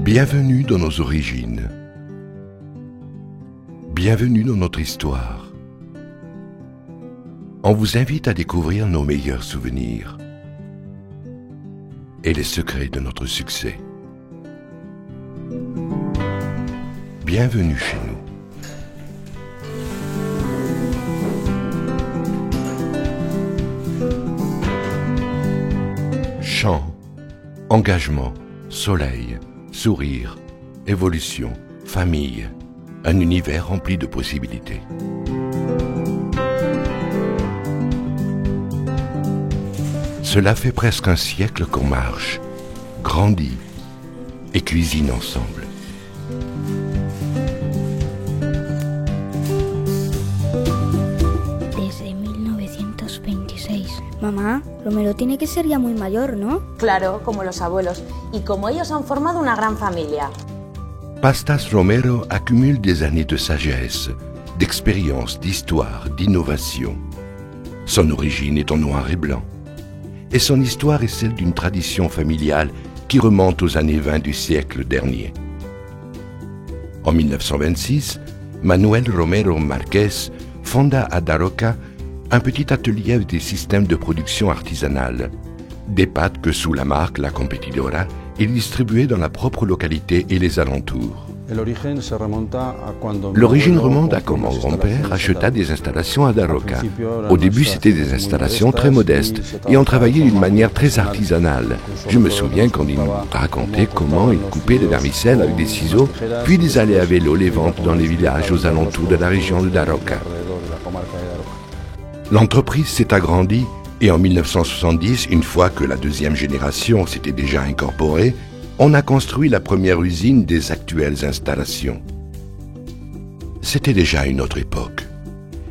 Bienvenue dans nos origines. Bienvenue dans notre histoire. On vous invite à découvrir nos meilleurs souvenirs et les secrets de notre succès. Bienvenue chez nous. Chant, engagement, soleil, sourire, évolution, famille, un univers rempli de possibilités. Cela fait presque un siècle qu'on marche, grandit et cuisine ensemble. Desde 1926. Mamá, Romero tiene que ser ya muy mayor, ¿no? Claro, como los abuelos. Y como ellos han formado una gran familia. Pastas Romero accumule des années de sagesse, d'expérience, d'histoire, d'innovation. Son origine est en noir et blanc. Et son histoire est celle d'une tradition familiale qui remonte aux années 20 du siècle dernier. En 1926, Manuel Romero Márquez fonda à Daroca un petit atelier avec des systèmes de production artisanale, des pâtes que sous la marque La Competidora, il distribuait dans la propre localité et les alentours. L'origine remonte à quand mon grand-père acheta des installations à Daroca. Au début, c'était des installations très modestes et on travaillait d'une manière très artisanale. Je me souviens quand il nous racontait comment il coupait les vermicelles avec des ciseaux, puis ils allaient à vélo les vendre dans les villages aux alentours de la région de Daroca. L'entreprise s'est agrandie et en 1970, une fois que la deuxième génération s'était déjà incorporée, on a construit la première usine des actuelles installations. C'était déjà une autre époque.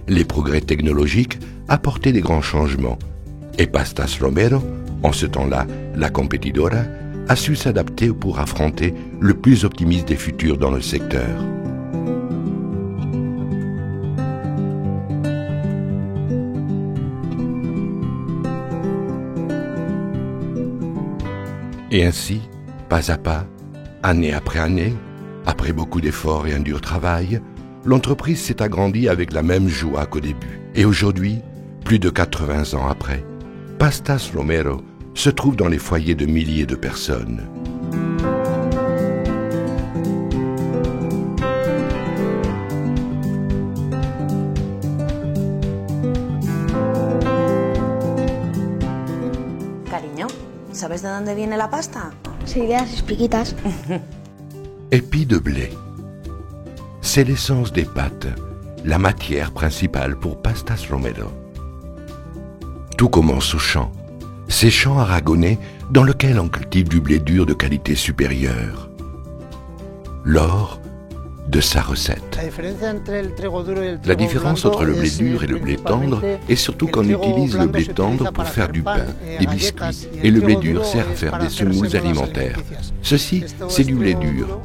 Les progrès technologiques apportaient des grands changements et Pastas Romero, en ce temps-là, La Competidora, a su s'adapter pour affronter le plus optimiste des futurs dans le secteur. Et ainsi, pas à pas, année après année, après beaucoup d'efforts et un dur travail, l'entreprise s'est agrandie avec la même joie qu'au début. Et aujourd'hui, plus de 80 ans après, Pastas Romero se trouve dans les foyers de milliers de personnes. Cariño, ¿sabes de dónde viene la pasta? Sí, de las espiquitas. Épi de blé. C'est l'essence des pâtes, la matière principale pour Pastas Romero. Tout commence au champ, ces champs aragonais dans lesquels on cultive du blé dur de qualité supérieure. L'or de sa recette. La différence entre le blé dur et le blé tendre est surtout qu'on utilise le blé tendre pour faire du pain, des biscuits, et le blé dur sert à faire des semoules alimentaires. Ceci, c'est du blé dur.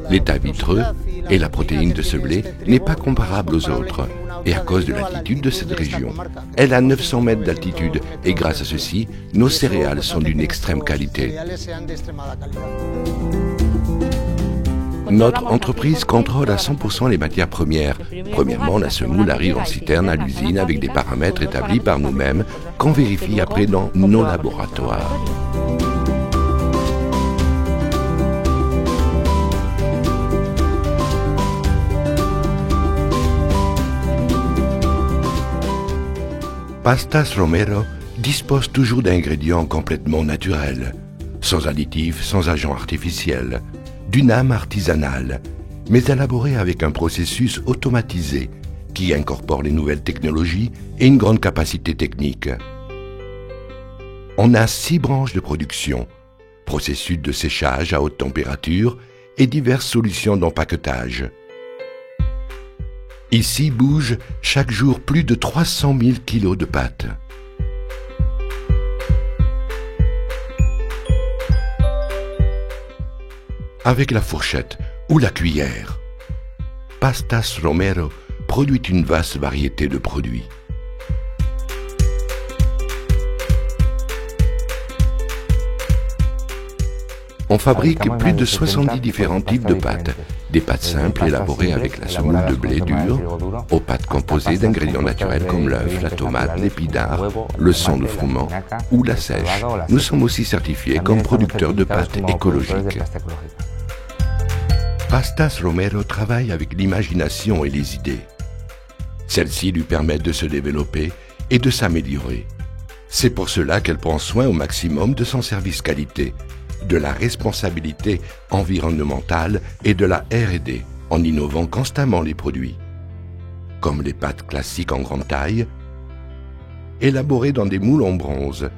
L'état vitreux et la protéine de ce blé n'est pas comparable aux autres, et à cause de l'altitude de cette région. Elle a 900 mètres d'altitude, et grâce à ceci, nos céréales sont d'une extrême qualité. Notre entreprise contrôle à 100% les matières premières. Premièrement, la semoule arrive en citerne à l'usine avec des paramètres établis par nous-mêmes qu'on vérifie après dans nos laboratoires. Pastas Romero dispose toujours d'ingrédients complètement naturels, sans additifs, sans agents artificiels, d'une âme artisanale, mais élaborée avec un processus automatisé qui incorpore les nouvelles technologies et une grande capacité technique. On a 6 branches de production, processus de séchage à haute température et diverses solutions d'empaquetage. Ici bougent chaque jour plus de 300 000 kilos de pâtes. Avec la fourchette ou la cuillère, Pastas Romero produit une vaste variété de produits. On fabrique plus de 70 différents types de pâtes. Des pâtes simples élaborées avec la semoule de blé dur, aux pâtes composées d'ingrédients naturels comme l'œuf, la tomate, l'épinard, le son de froment ou la sèche. Nous sommes aussi certifiés comme producteurs de pâtes écologiques. Pastas Romero travaille avec l'imagination et les idées. Celles-ci lui permettent de se développer et de s'améliorer. C'est pour cela qu'elle prend soin au maximum de son service qualité, de la responsabilité environnementale et de la R&D, en innovant constamment les produits. Comme les pâtes classiques en grande taille, élaborées dans des moules en bronze,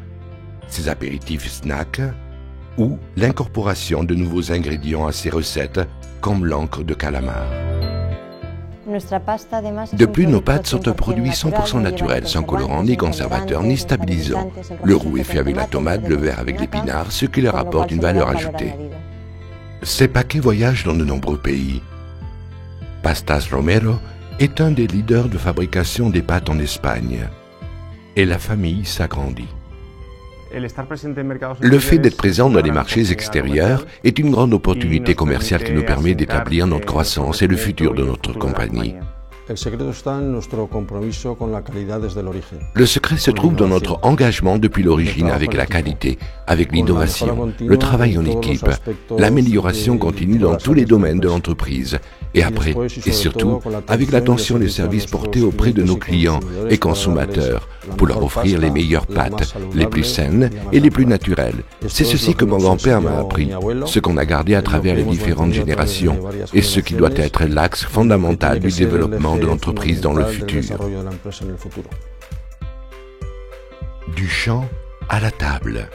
ses apéritifs snacks, ou l'incorporation de nouveaux ingrédients à ses recettes, comme l'encre de calamar. De plus, nos pâtes sont un produit 100% naturel, sans colorant, ni conservateur, ni stabilisant. Le roux est fait avec la tomate, le vert avec l'épinard, ce qui leur apporte une valeur ajoutée. Ces paquets voyagent dans de nombreux pays. Pastas Romero est un des leaders de fabrication des pâtes en Espagne. Et la famille s'agrandit. Le fait d'être présent dans les marchés extérieurs est une grande opportunité commerciale qui nous permet d'établir notre croissance et le futur de notre compagnie. Le secret se trouve dans notre engagement depuis l'origine avec la qualité, avec l'innovation, le travail en équipe, l'amélioration continue dans tous les domaines de l'entreprise, et après, et surtout, avec l'attention et les services portés auprès de nos clients et consommateurs pour leur offrir les meilleures pâtes, les plus saines et les plus naturelles. C'est ceci que mon grand-père m'a appris, ce qu'on a gardé à travers les différentes générations et ce qui doit être l'axe fondamental du développement de l'entreprise dans le futur. Du champ à la table.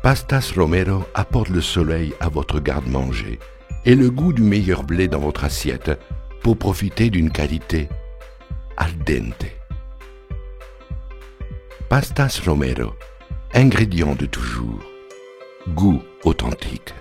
Pastas Romero apporte le soleil à votre garde-manger et le goût du meilleur blé dans votre assiette pour profiter d'une qualité al dente. Pastas Romero, ingrédients de toujours, goût authentique.